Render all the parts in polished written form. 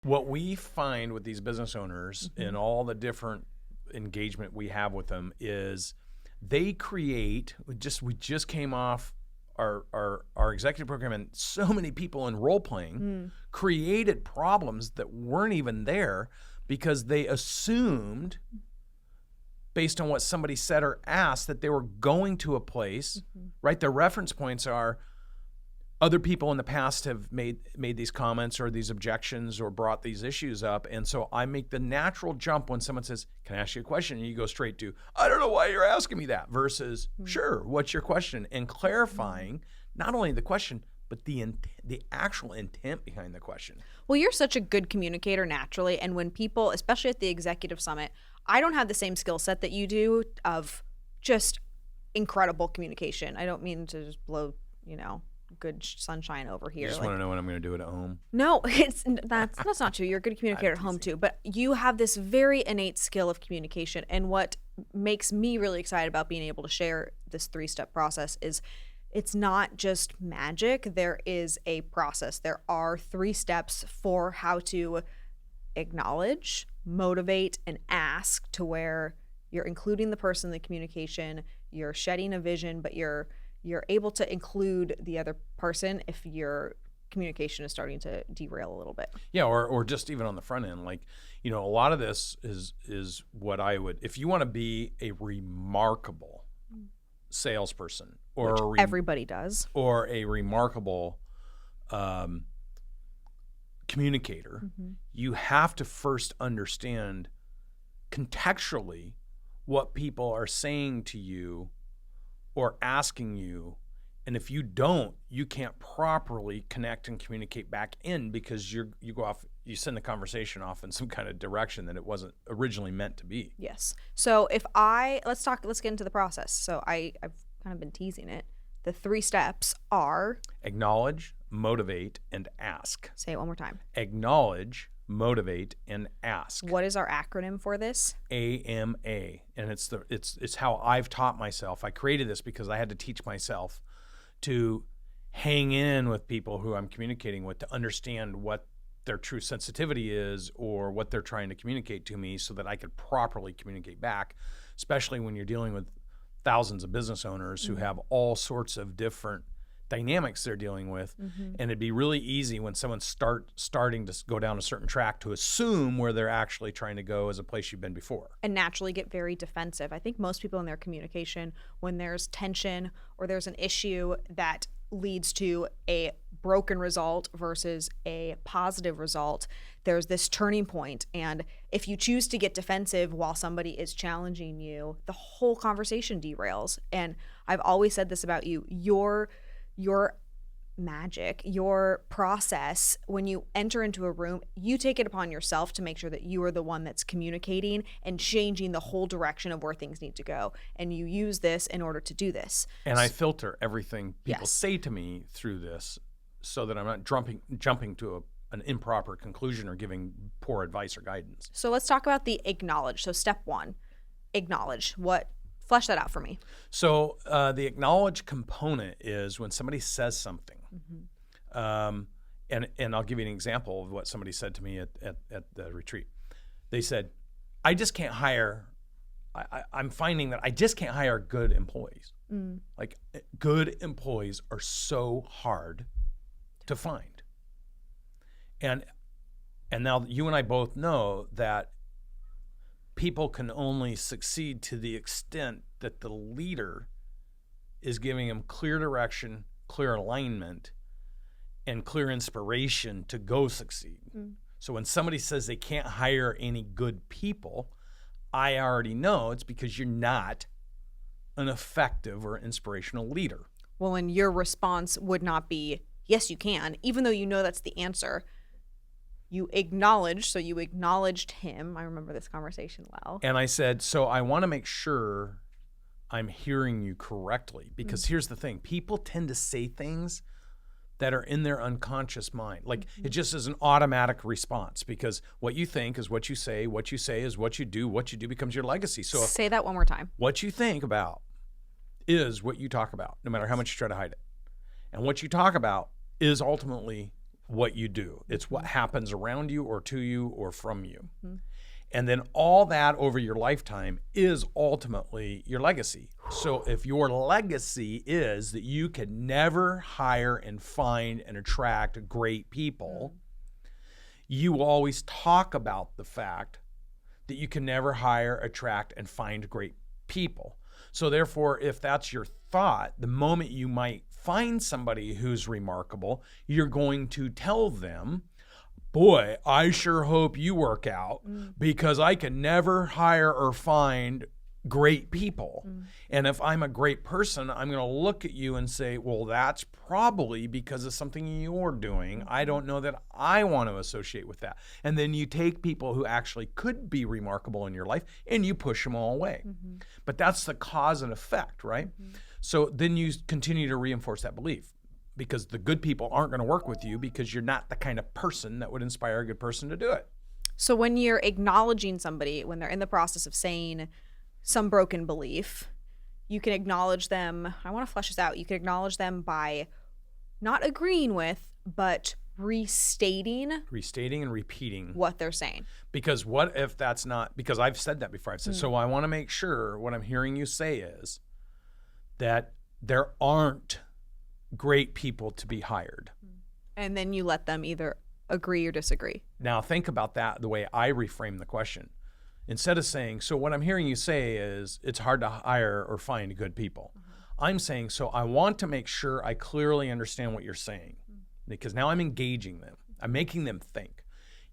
What we find with these business owners and all the different engagement we have with them is they create, we just came off our executive program, and so many people in role playing created problems that weren't even there because they assumed, based on what somebody said or asked, that they were going to a place, right? Their reference points are other people in the past have made these comments or these objections or brought these issues up. And so I make the natural jump when someone says, can I ask you a question? And you go straight to, I don't know why you're asking me that, versus, sure, what's your question? And clarifying not only the question, but the actual intent behind the question. Well, you're such a good communicator naturally. And when people, especially at the executive summit, I don't have the same skill set that you do of just incredible communication. I don't mean to just blow, good sunshine over here. You just want to know when I'm going to do it at home? No, that's not true. You're a good communicator at home too, but you have this very innate skill of communication. And what makes me really excited about being able to share this 3-step process is it's not just magic. There is a process. There are 3 steps for how to acknowledge, motivate, and ask, to where you're including the person in the communication, you're shedding a vision, but you're able to include the other person if your communication is starting to derail a little bit. Yeah, or just even on the front end, like, a lot of this is what I would, if you want to be a remarkable salesperson, or everybody does, or a remarkable communicator, you have to first understand contextually what people are saying to you or asking you. And if you don't, you can't properly connect and communicate back in, because you go off, you send the conversation off in some kind of direction that it wasn't originally meant to be. Yes. So let's get into the process. So I've kind of been teasing it. The 3 steps are acknowledge, motivate, and ask. Say it one more time. Acknowledge, motivate, and ask. What is our acronym for this? AMA. And it's how I've taught myself. I created this because I had to teach myself to hang in with people who I'm communicating with, to understand what their true sensitivity is or what they're trying to communicate to me, so that I could properly communicate back, especially when you're dealing with thousands of business owners who have all sorts of different dynamics they're dealing with. And it'd be really easy when someone's starting to go down a certain track to assume where they're actually trying to go as a place you've been before. And naturally get very defensive. I think most people in their communication, when there's tension or there's an issue that leads to a broken result versus a positive result, there's this turning point. And if you choose to get defensive while somebody is challenging you, the whole conversation derails. And I've always said this about you, your magic, your process, when you enter into a room, you take it upon yourself to make sure that you are the one that's communicating and changing the whole direction of where things need to go. And you use this in order to do this. And I filter everything people say to me through this, so that I'm not jumping to an improper conclusion or giving poor advice or guidance. So let's talk about the acknowledge. So step 1, acknowledge. Flesh that out for me. So the acknowledge component is when somebody says something. And I'll give you an example of what somebody said to me at the retreat. They said, I just can't hire, I'm finding that I just can't hire good employees. Like, good employees are so hard to find. And now you and I both know that people can only succeed to the extent that the leader is giving them clear direction, clear alignment, and clear inspiration to go succeed. So when somebody says they can't hire any good people, I already know it's because you're not an effective or inspirational leader. Well, and your response would not be, yes, you can, even though you know that's the answer. You acknowledged, so you acknowledged him. I remember this conversation well. And I said, so I want to make sure I'm hearing you correctly, because here's the thing. People tend to say things that are in their unconscious mind. Like, it just is an automatic response, because what you think is what you say is what you do becomes your legacy. So say that one more time. What you think about is what you talk about, no matter how much you try to hide it. And what you talk about is ultimately what you do. It's what happens around you or to you or from you. And then all that over your lifetime is ultimately your legacy. So if your legacy is that you can never hire and find and attract great people, you always talk about the fact that you can never hire, attract, and find great people. So therefore, if that's your thought, the moment you might find somebody who's remarkable, you're going to tell them, boy, I sure hope you work out because I can never hire or find great people. And if I'm a great person, I'm going to look at you and say, well, that's probably because of something you're doing. I don't know that I want to associate with that. And then you take people who actually could be remarkable in your life and you push them all away. But that's the cause and effect, right? So then you continue to reinforce that belief, because the good people aren't going to work with you because you're not the kind of person that would inspire a good person to do it. So when you're acknowledging somebody, when they're in the process of saying some broken belief, you can acknowledge them. I want to flesh this out. You can acknowledge them by not agreeing with, but restating and repeating what they're saying. Because what if that's not, because I've said that before. I've said, so I want to make sure what I'm hearing you say is that there aren't great people to be hired. And then you let them either agree or disagree. Now think about that the way I reframe the question. Instead of saying, so what I'm hearing you say is it's hard to hire or find good people. I'm saying, so I want to make sure I clearly understand what you're saying, because now I'm engaging them. I'm making them think.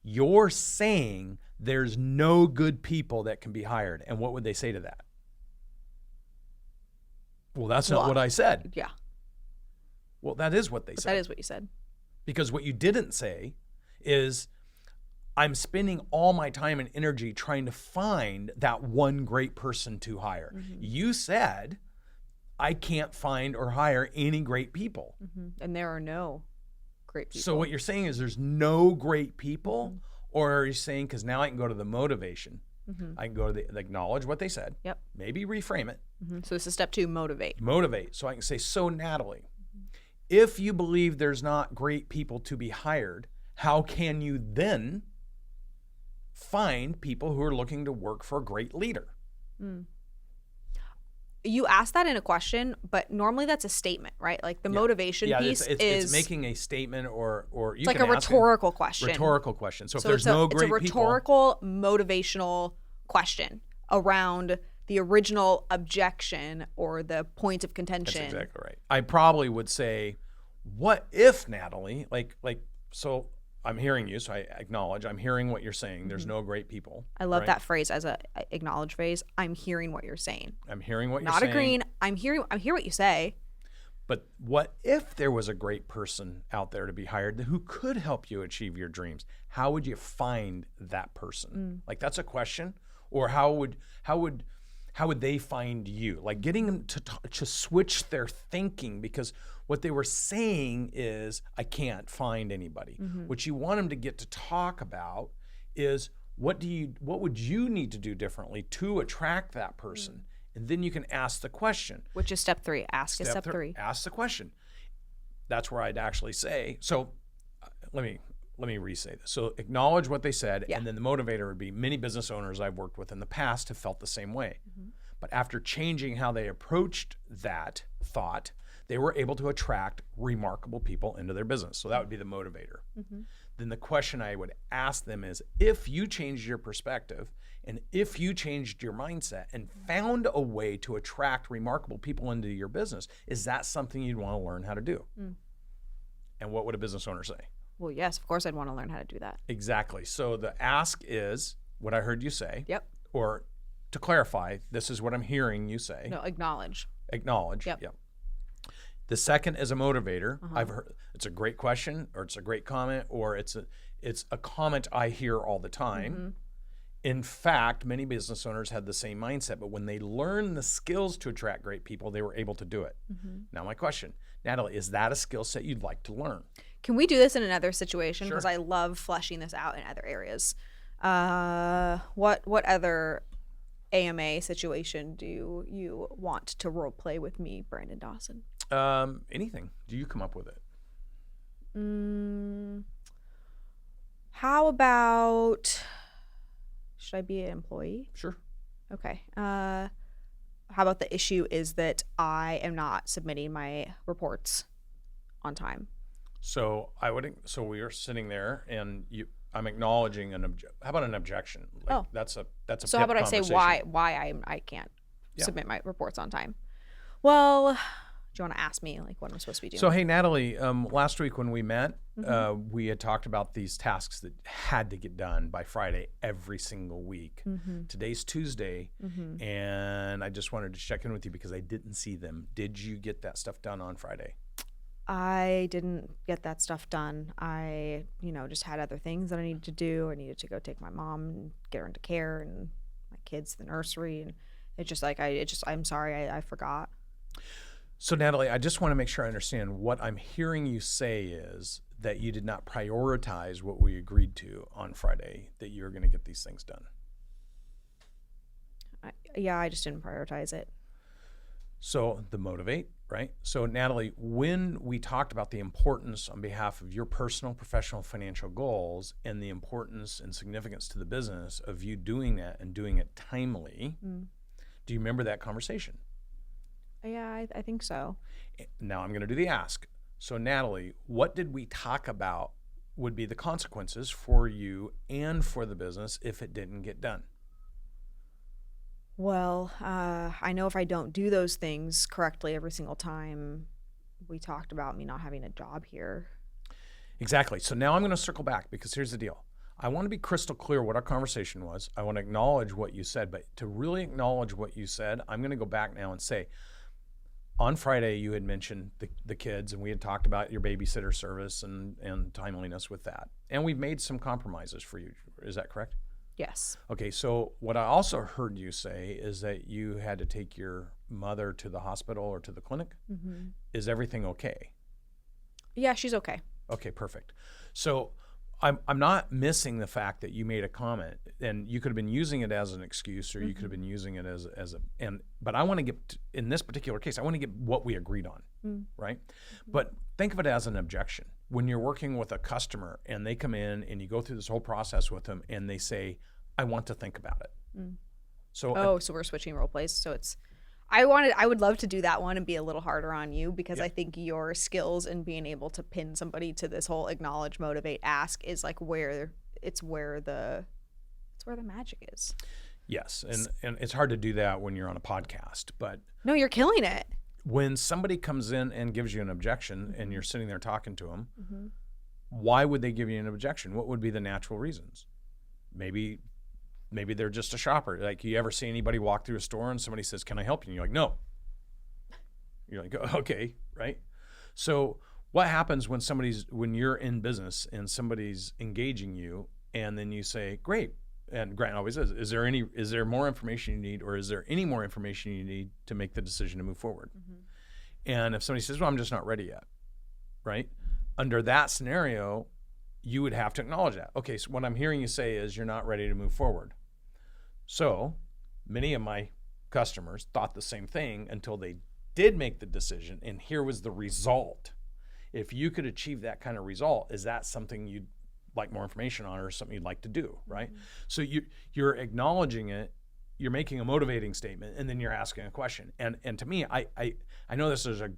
You're saying there's no good people that can be hired. And what would they say to that? Well, that's not what I said. Yeah. Well, that is what they said. That is what you said. Because what you didn't say is, I'm spending all my time and energy trying to find that one great person to hire. You said, I can't find or hire any great people. And there are no great people. So what you're saying is there's no great people? Or are you saying, because now I can go to the motivation, I can go to the acknowledge what they said, maybe reframe it. So this is step 2, motivate. Motivate. So I can say, so Natalie, if you believe there's not great people to be hired, how can you then find people who are looking to work for a great leader? You asked that in a question, but normally that's a statement, right? Like the motivation piece it's making a statement, or you it's like can a ask rhetorical question. Rhetorical question. So if there's no great people, it's a rhetorical, motivational question around the original objection or the point of contention. That's exactly right. I probably would say, what if, Natalie, so I'm hearing you, so I acknowledge, I'm hearing what you're saying. There's no great people. I love that phrase as a acknowledge phrase. I'm hearing what you're saying. I'm hearing what you're saying. Not agreeing. I hear what you say. But what if there was a great person out there to be hired who could help you achieve your dreams? How would you find that person? Like, that's a question. Or how would they find you? Like, getting them to switch their thinking, because what they were saying is, I can't find anybody. What you want them to get to talk about is, what would you need to do differently to attract that person? And then you can ask the question. Which is step 3. Ask is step 3. Ask the question. That's where I'd actually say, so let me re-say this. So acknowledge what they said, and then the motivator would be, many business owners I've worked with in the past have felt the same way. But after changing how they approached that thought, they were able to attract remarkable people into their business. So that would be the motivator. Then the question I would ask them is, if you changed your perspective and if you changed your mindset and found a way to attract remarkable people into your business, is that something you'd want to learn how to do? And what would a business owner say? Well, yes, of course I'd want to learn how to do that. Exactly. So the ask is what I heard you say. Yep. Or to clarify, this is what I'm hearing you say. No, acknowledge. Acknowledge. Yep. The second is a motivator. I've heard it's a great question, or it's a great comment, or it's a comment I hear all the time. In fact, many business owners had the same mindset, but when they learned the skills to attract great people, they were able to do it. Now my question, Natalie, is that a skill set you'd like to learn? Can we do this in another situation? Because Sure. I love fleshing this out in other areas. What other AMA situation do you want to role play with me, Brandon Dawson? Anything. Do you come up with it? How about, should I be an employee? Sure. Okay. How about the issue is that I am not submitting my reports on time? So we are sitting there, and I'm acknowledging how about an objection? Like, that's a So how about I say conversation. why I can't Yeah. submit my reports on time? Well, do you want to ask me like what I'm supposed to be doing? So hey, Natalie, last week when we met, we had talked about these tasks that had to get done by Friday every single week. Today's Tuesday, and I just wanted to check in with you because I didn't see them. Did you get that stuff done on Friday? I didn't get that stuff done. I, just had other things that I needed to do. I needed to go take my mom and get her into care and my kids to the nursery. And it's just like, I'm sorry, I forgot. So Natalie, I just want to make sure I understand what I'm hearing you say is that you did not prioritize what we agreed to on Friday, that you're going to get these things done. I just didn't prioritize it. So the motivate, right? So Natalie, when we talked about the importance on behalf of your personal, professional, financial goals and the importance and significance to the business of you doing that and doing it timely, do you remember that conversation? Yeah, I think so. Now I'm going to do the ask. So Natalie, what did we talk about would be the consequences for you and for the business if it didn't get done? Well, I know if I don't do those things correctly every single time, we talked about me not having a job here. Exactly. So now I'm going to circle back because here's the deal. I want to be crystal clear what our conversation was. I want to acknowledge what you said, but to really acknowledge what you said, I'm going to go back now and say, on Friday, you had mentioned the kids, and we had talked about your babysitter service and timeliness with that. And we've made some compromises for you. Is that correct? Yes. Okay, so what I also heard you say is that you had to take your mother to the hospital or to the clinic. Is everything okay? Yeah, she's okay. Okay, perfect. So I'm not missing the fact that you made a comment, and you could have been using it as an excuse, or you could have been using it as but I want to get, in this particular case, I want to get what we agreed on, right? But think of it as an objection. When you're working with a customer and they come in and you go through this whole process with them and they say, I want to think about it. So So we're switching role plays. So it's, I would love to do that one and be a little harder on you because I think your skills in being able to pin somebody to this whole acknowledge, motivate, ask is like where the magic is. Yes, and it's hard to do that when you're on a podcast, but no, you're killing it. When somebody comes in and gives you an objection and you're sitting there talking to them, why would they give you an objection? What would be the natural reasons? Maybe they're just a shopper. Like, you ever see anybody walk through a store and somebody says, can I help you? And you're like, no. You're like, okay, right? So what happens when you're in business and somebody's engaging you and then you say, great, and Grant always says, is there more information you need, or is there any more information you need to make the decision to move forward? And if somebody says, well, I'm just not ready yet, right? Under that scenario, you would have to acknowledge that. Okay, so what I'm hearing you say is you're not ready to move forward. So many of my customers thought the same thing until they did make the decision, and here was the result. If you could achieve that kind of result, is that something you'd like more information on, or something you'd like to do, right? So you're acknowledging it, you're making a motivating statement, and then you're asking a question. And to me, I know this is a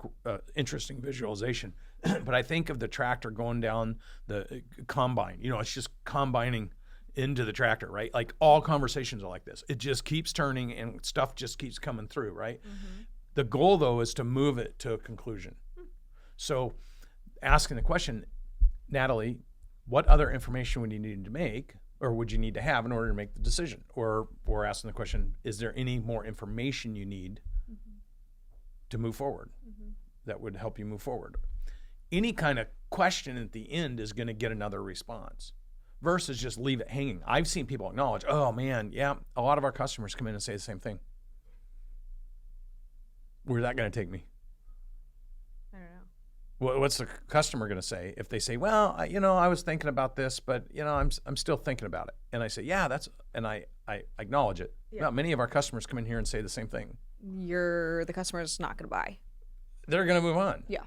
interesting visualization, but I think of the tractor going down the combine. It's just combining into the tractor, right? Like, all conversations are like this. It just keeps turning and stuff just keeps coming through, right? The goal, though, is to move it to a conclusion. So asking the question, Natalie, what other information would you need to make, or would you need to have in order to make the decision? Or asking the question, is there any more information you need to move forward that would help you move forward? Any kind of question at the end is going to get another response versus just leave it hanging. I've seen people acknowledge, oh man, yeah, a lot of our customers come in and say the same thing. Where's that going to take me? I don't know. What's the customer going to say if they say, well, I was thinking about this, but I'm still thinking about it. And I say, yeah, and I acknowledge it. Yeah. Now, many of our customers come in here and say the same thing. The customer's not going to buy. They're going to move on. Yeah.